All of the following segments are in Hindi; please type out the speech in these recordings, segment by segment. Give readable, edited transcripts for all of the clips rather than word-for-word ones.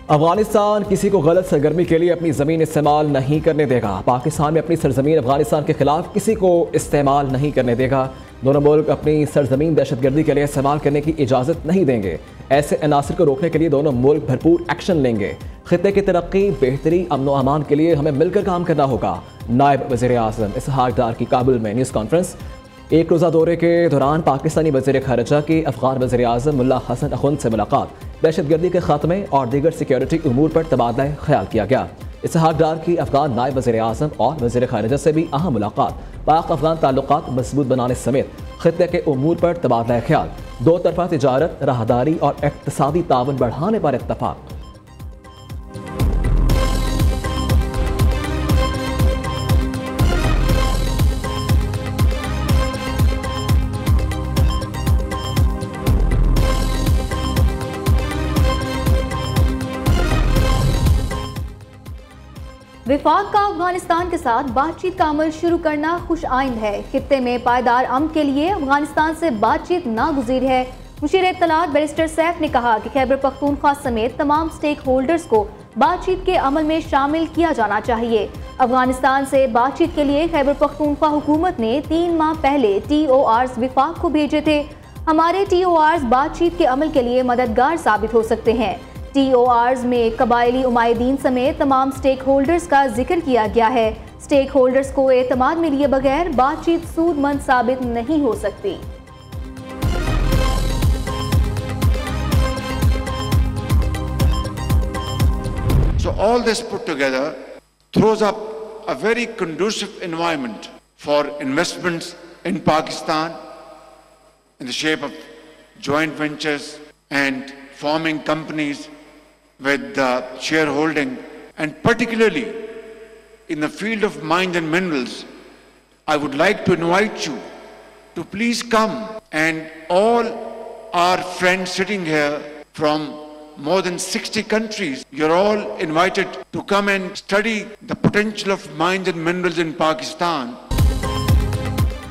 अफगानिस्तान किसी को गलत सरगर्मी के लिए अपनी ज़मीन इस्तेमाल नहीं करने देगा। पाकिस्तान में अपनी सरजमीन अफगानिस्तान के खिलाफ किसी को इस्तेमाल नहीं करने देगा। दोनों मुल्क अपनी सरजमीन दहशतगर्दी के लिए इस्तेमाल करने की इजाज़त नहीं देंगे। ऐसे अनासर को रोकने के लिए दोनों मुल्क भरपूर एक्शन लेंगे। खित्ते की तरक्की, बेहतरी, अमन व अमान के लिए हमें मिलकर काम करना होगा। नायब वज़ीर आज़म इसहाक डार की काबुल में न्यूज़ कॉन्फ्रेंस। एक रोज़ा दौरे के दौरान पाकिस्तानी वज़ीर ख़ारिजा की अफ़गान वज़ीर आज़म मुल्ला हसन अखुंद से मुलाकात, दहशतगर्दी के खात्मे और दीगर सिक्योरिटी उमूर पर तबादला ख्याल किया गया। इसहाक डार की अफ़गान नायब वज़ीर आज़म और वज़ीर ख़ारिजा से भी अहम मुलाकात, पाक अफ़गान ताल्लुकात मजबूत बनाने समेत खित्ते के उमूर पर तबादला ख्याल, दो तरफ़ा तिजारत, राहदारी और इक़्तिसादी ताउन बढ़ाने पर इत्तफ़ाक़। विफाक का अफगानिस्तान के साथ बातचीत का अमल शुरू करना खुश आइंद है। खित्ते में पायदार अमन के लिए अफगानिस्तान से बातचीत नागुज़ीर है। मुशीर इत्तलात बैरिस्टर सैफ ने कहा कि खैबर पख्तूनख्वा समेत तमाम स्टेक होल्डर्स को बातचीत के अमल में शामिल किया जाना चाहिए। अफगानिस्तान से बातचीत के लिए खैबर पख्तूनख्वा हुकूमत ने 3 माह पहले TORs विफाक को भेजे थे। हमारे TORs बातचीत के अमल के लिए मददगार साबित हो सकते हैं। TORs में कबायली उमायदीन समेत तमाम स्टेक होल्डर्स का जिक्र किया गया है। स्टेक होल्डर्स को एतमाद में लिए बगैर बातचीत सूदमंद साबित नहीं हो सकती। So all this put together throws up a very conducive environment for investments in Pakistan in the shape of joint ventures and forming companies with shareholding, and particularly in the field of mines and minerals. I would like to invite you to please come, and all our friends sitting here from more than 60 countries, you're all invited to come and study the potential of mines and minerals in Pakistan.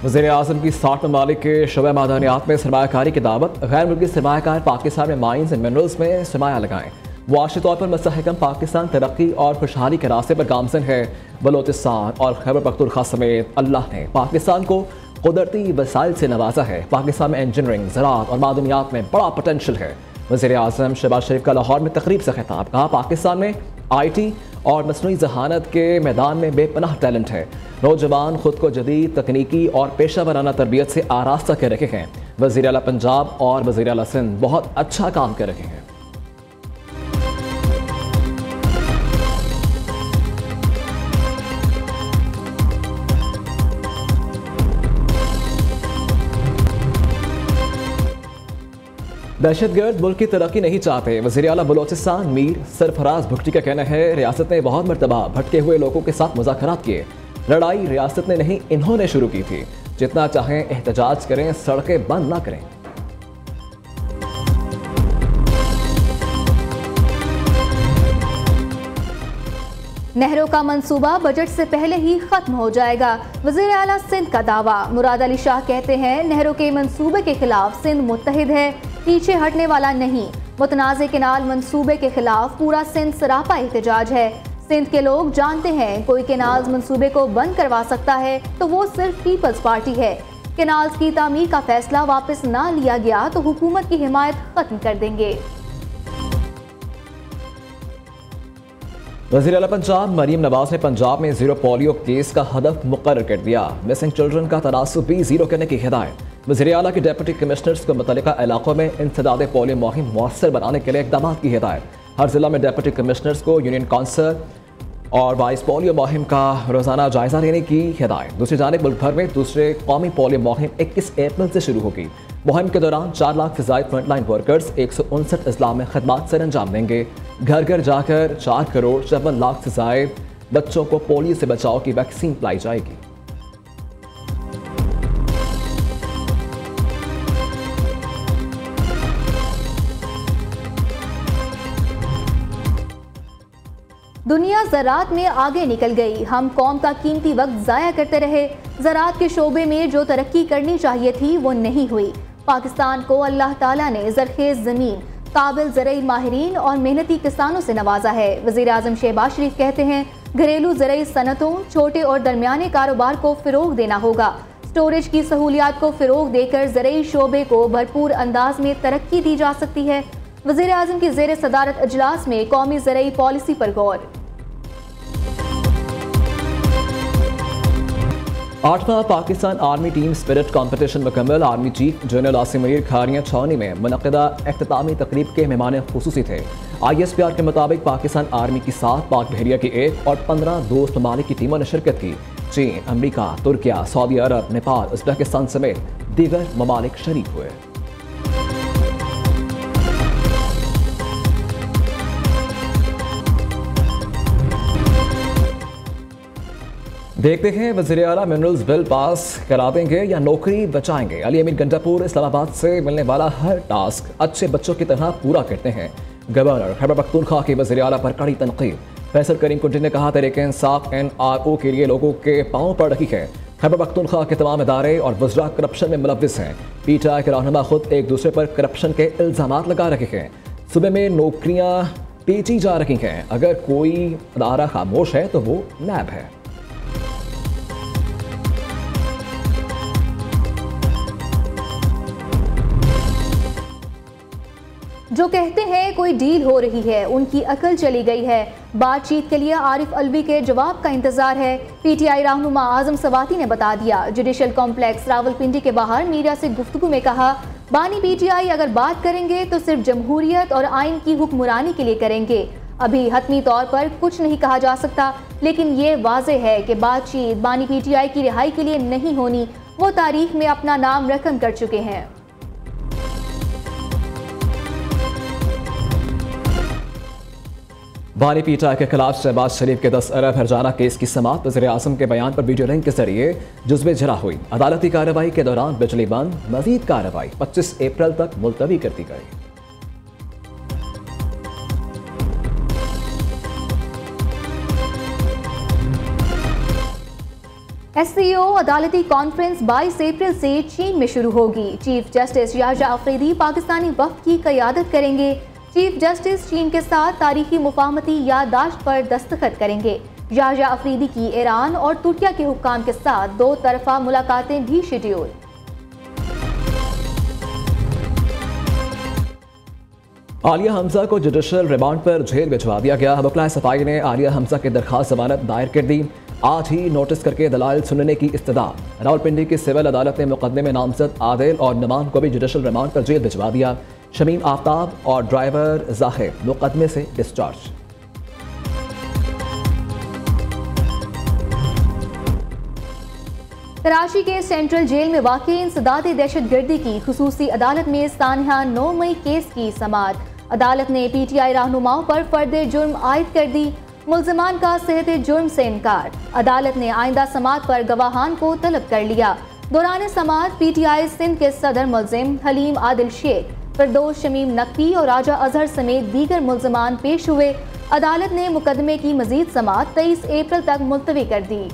वज़ीर आज़म की 60 ममालिक के शोबे मादनियात में सरमायाकारी की दावत। गैर मुल्की सरमायाकार पाकिस्तान में माइंस एंड मिनरल्स में सरमाया लगाएं। मुआशी तौर पर मुस्तहकम पाकिस्तान तरक्की और खुशहाली के रास्ते पर गामजन है। बलोचिस्तान और खैबर पख्तूनख्वा समेत अल्लाह ने पाकिस्तान को कुदरती वसाइल से नवाजा है। पाकिस्तान में इंजीनियरिंग, ज़राअत और मादनियात में बड़ा पोटेंशल है। वज़ीर आज़म शहबाज शरीफ का लाहौर में तकरीब से खिताब। कहा, पाकिस्तान में IT और मसनूई जहानत के मैदान में बेपनाह टैलेंट है। नौजवान खुद को जदीद तकनीकी और पेशा वराना तरबियत से आरास्ता कर रखे हैं। वज़ीर आला पंजाब और वज़ीर आला सिंध बहुत अच्छा काम कर रहे हैं। दहशतगर्द मुल्क की तरक्की नहीं चाहते। वज़ीर आला बलोचिस्तान मीर सरफराज भुट्टी का कहना है, रियासत ने बहुत मरतबा भटके हुए लोगों के साथ मुज़ाकरात किए। लड़ाई रियासत ने नहीं, इन्होंने शुरू की थी। जितना चाहें एहतजाज करें, सड़कें बंद ना करें। नहरों का मंसूबा बजट से पहले ही खत्म हो जाएगा। वज़ीर आला सिंध का दावा। मुराद अली शाह कहते हैं, नहरों के मंसूबे के खिलाफ सिंध मुत्तहिद है, पीछे हटने वाला नहीं। मुतनाज़े केनाल मंसूबे के खिलाफ पूरा सिंध सरापा एहतजाज है। सिंध के लोग जानते हैं, कोई केनाल्स मंसूबे को बंद करवा सकता है तो वो सिर्फ पीपल्स पार्टी है। केनाल्स की तामीर का फैसला वापस ना लिया गया तो हुकूमत की हिमायत खत्म कर देंगे। वज़ीर आला पंजाब मरीम नवाज ने पंजाब में ज़ीरो पोलियो केस का हदफ मुकर्रर कर दिया। मिसिंग चिल्ड्रन का तनासुब भी ज़ीरो करने की हिदायत। वज़ीर आला के डिप्टी कमिश्नर्स को मुतल्लिका इलाकों में इंसदाद पोलियो मुहिम मौसर बनाने के लिए इक़दाम की हिदायत। हर जिला में डिप्टी कमिश्नर्स को यूनियन काउंसिल और वाइस पोलियो मुहिम का रोज़ाना जायजा लेने की हिदायत। दूसरी जानिब मुल्क भर में दूसरे कौमी पोलियो मुहिम 21 अप्रैल से शुरू होगी। मुहिम के दौरान 4 लाख से ज़ायद फ्रंटलाइन वर्कर्स 159 अजला में खदमात सर अंजाम देंगे। घर घर जाकर 4 करोड़ 54 लाख से ज़ायद बच्चों को पोलियो से बचाव की वैक्सीन पिलाई जाएगी। दुनिया ज़राअत में आगे निकल गई। हम कौम का कीमती वक्त ज़ाया करते रहे। ज़राअत के शोबे में जो तरक्की करनी चाहिए थी वो नहीं हुई। पाकिस्तान को अल्लाह ताला ने ज़रखेज़ ज़मीन, काबिल ज़राई माहिरीन और मेहनती किसानों से नवाजा है। वज़ीर आज़म शहबाज शरीफ कहते हैं, घरेलू ज़राई सनतों, छोटे और दरमियाने कारोबार को फ़रोग देना होगा। स्टोरेज की सहूलियात को फ़रोग देकर ज़राई शोबे को भरपूर अंदाज में तरक्की दी जा सकती है। वज़ीर आज़म की ज़ेर सदारत अजलास में कौमी ज़राई पॉलिसी पर गौर। 8वां Pakistan army team spirit competition मुकम्मल। Army chief general Asim Munir Kharian छावनी में मुनक़दा इख्तितामी तकरीब के मेहमान खुसूसी थे। ISPR के मुताबिक पाकिस्तान आर्मी की 7, पाक बहरिया की 1 और 15 दोस्त ममालिक की टीमों ने शिरकत की। चीन, अमरीका, तुर्किया, सऊदी अरब, नेपाल, उज़्बेकिस्तान समेत दीगर ममालिक शरीक हुए। देखते हैं वज़ीर आला मिनरल्स बिल पास करा देंगे या नौकरी बचाएंगे। अली अमीर गंडापुर इस्लामाबाद से मिलने वाला हर टास्क अच्छे बच्चों की तरह पूरा करते हैं। गवर्नर खैबर पख्तूनख्वा के वज़ीर आला पर कड़ी तनकीद। फैसल करीम कुंटी ने कहा, तहरीक इंसाफ NRO के लिए लोगों के पांव पड़ रही है। खैबर पख्तूनख्वा के तमाम इदारे और वज़रा करप्शन में मुलव्विस हैं। PTI के रहनुमा खुद एक दूसरे पर करप्शन के इल्ज़ामात लगा रहे हैं। सूबे में नौकरियाँ बेची जा रही हैं। अगर कोई अदारा खामोश है तो वो नैब है। जो कहते हैं कोई डील हो रही है, उनकी अकल चली गई है। बातचीत के लिए आरिफ अलवी के जवाब का इंतजार है। PTI रहनुमा आजम सवाती ने बता दिया। जुडिशल कॉम्प्लेक्स रावलपिंडी के बाहर मीडिया से गुफ्तगू में कहा, बानी PTI अगर बात करेंगे तो सिर्फ जमहूरियत और आइन की हुक्मरानी के लिए करेंगे। अभी हतमी तौर पर कुछ नहीं कहा जा सकता, लेकिन ये वाज़े है कि बातचीत बानी PTI की रिहाई के लिए नहीं होनी। वो तारीख में अपना नाम रकम कर चुके हैं। बानी PTI के खिलाफ शहबाज शरीफ के 10 अरब हर्जाना केस की समाअत वज़ीर आज़म के बयान पर वीडियो लिंक के जरिए जुज़्वे जरा हुई। अदालती कार्रवाई के दौरान बिजली बंद, मजीद कार्रवाई 25 अप्रैल तक मुलतवी कर दी गई। SCO अदालती कॉन्फ्रेंस 22 अप्रैल से चीन में शुरू होगी। चीफ जस्टिस याहिया अफरीदी पाकिस्तानी वफ़द की क़यादत करेंगे। चीफ जस्टिस चीन के साथ तारीखी मुफाहमती याददाश्त पर दस्तखत करेंगे। याहिया अफरीदी की ईरान और तुर्किया के हुक्काम के साथ 2 तरफा मुलाकातें भी शेड्यूल। आलिया हमजा को जुडिशल रिमांड पर जेल भिजवा दिया गया। वकला सफाई ने आलिया हमजा की दरखास्त जमानत दायर कर दी। आज ही नोटिस करके दलाइल सुनने की इस्तदा। रावलपिंडी की सिविल अदालत ने मुकदमे में नामजद आदिल और नुमान को भी जुडिशल रिमांड पर जेल भिजवा दिया। शमीम आफ्ताब और ड्राइवर जाहिर मुकदमे से डिस्चार्ज। कराची के सेंट्रल जेल में वाक़ई इंसदाद दहशतगर्दी की खुसूसी अदालत में सानिया 9 मई केस की समाअत। अदालत ने PTI रहनुमाओं पर फर्द जुर्म आयद कर दी। मुल्ज़िमान का सेहत जुर्म से इनकार। अदालत ने आइंदा समाअत पर गवाहान को तलब कर लिया। दौरान समाअत PTI सिंध के सदर मुल्ज़िम हलीम आदिल शेख, फिरदौस शमीम नकवी और राजा अजहर समेत दीगर मुल्ज़िमान पेश हुए। अदालत ने मुकदमे की मजीद समाअत 23 अप्रैल तक मुलतवी कर दी।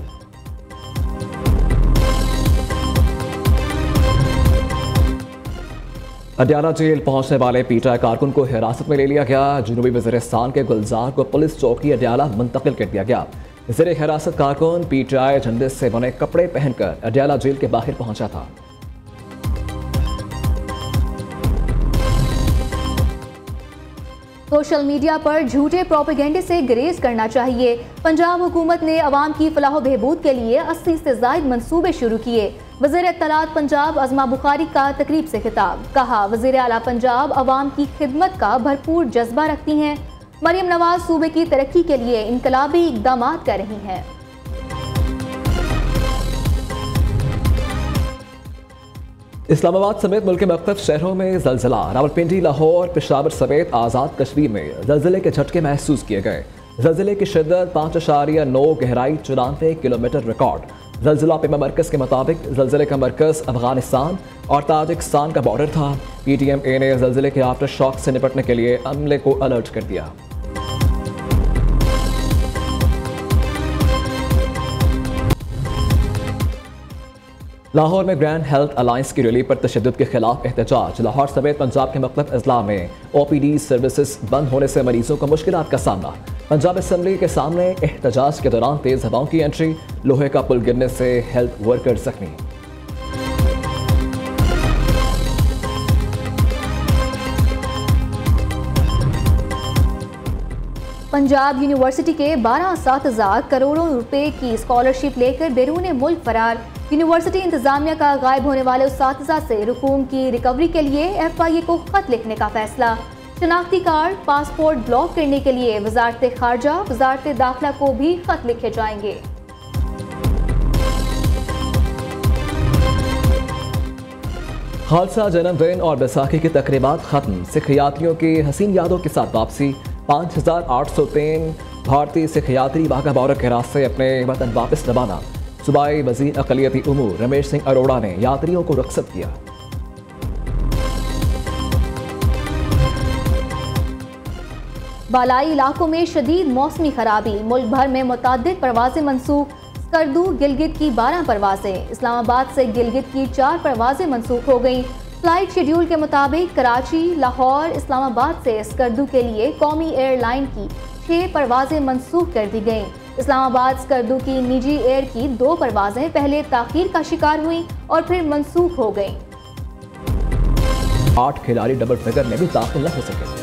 अडियाला जेल पहुंचने वाले PTI कारकुन को हिरासत में ले लिया गया। जनूबी वज़ीरिस्तान के गुलजार को पुलिस चौकी अडियाला मुंतकिल कर दिया गया। ज़ेरे हिरासत कारकुन PTI झंडे से बने कपड़े पहनकर अडियाला जेल के बाहर पहुंचा था। सोशल मीडिया पर झूठे प्रोपेगेंडे से गुरेज करना चाहिए। पंजाब हुकूमत ने अवाम की फलाह बहबूद के लिए 80 से ज़ायद मंसूबे शुरू किए। वज़ीर इत्तलात पंजाब अज़मा बुखारी का तकरीब से खिताब। कहा, वज़ीर आला पंजाब अवाम की खिदमत का भरपूर जज्बा रखती हैं। मरियम नवाज सूबे की तरक्की के लिए इनकलाबी इक़दाम कर रही हैं। इस्लामाबाद समेत मुल्क के मुख्तलिफ शहरों में ज़लज़ला। रावलपिंडी, लाहौर, पेशावर समेत आज़ाद कश्मीर में ज़लज़ले के झटके महसूस किए गए। ज़लज़ले की शिद्दत 5.9, गहराई 94 किलोमीटर रिकॉर्ड। ज़लज़ला पेमा मरकज़ के मुताबिक ज़लज़ले का मरकज़ अफगानिस्तान और ताजिकिस्तान का बॉर्डर था। PTMA ने ज़लज़ले के आफ्टर शॉक से निपटने के लिए अमले को अलर्ट कर दिया। लाहौर में ग्रैंड हेल्थ अलायंस की रैली पर तशद्दुद के खिलाफ एहतजाज। लाहौर समेत पंजाब के मुख्तलिफ अजला में OPD सर्विसेज बंद होने से मरीजों को मुश्किलात का सामना। पंजाब असम्बली के सामने एहतजाज के दौरान तेज हवाओं की एंट्री, लोहे का पुल गिरने से हेल्थ वर्कर जख्मी। पंजाब यूनिवर्सिटी के 12 असातिज़ा करोड़ों रुपए की स्कॉलरशिप लेकर बैरून मुल्क फरार। यूनिवर्सिटी इंतजामिया का गायब होने वाले असातिज़ा से रकूम की रिकवरी के लिए FIA को खत लिखने का फैसला। शनाख्ती कार्ड, पासपोर्ट ब्लॉक करने के लिए वजारत खारजा, वजारत दाखिला को भी खत लिखे जाएंगे। खालसा जन्मदिन और बैसाखी की तकरीबात खत्म। सिख यात्रियों की हसीन यादों के साथ वापसी। 5803 भारतीय सिख यात्री वाघा बॉर्डर के रास्ते अपने वतन वापस रवाना। सूबाई वज़ीर अक़लियती उमूर रमेश सिंह अरोड़ा ने यात्रियों को रुखसत किया। बालाई इलाकों में शदीद मौसमी खराबी, मुल्क भर में मुतअद्दिद परवाजें मनसूख। स्कर्दू गिलगित की 12 परवाजें, इस्लामाबाद से गिलगित की 4 परवाजें मनसूख हो गईं। फ्लाइट शेड्यूल के मुताबिक कराची, लाहौर, इस्लामाबाद से स्कर्दू के लिए कौमी एयरलाइन की 6 परवाजें मनसूख कर दी गईं। इस्लामाबाद स्कर्दू की निजी एयर की 2 परवाजें पहले ताखीर का शिकार हुई और फिर मनसूख हो गईं। 8 खिलाड़ी डबल फिगर में भी दाखिल न हो सके।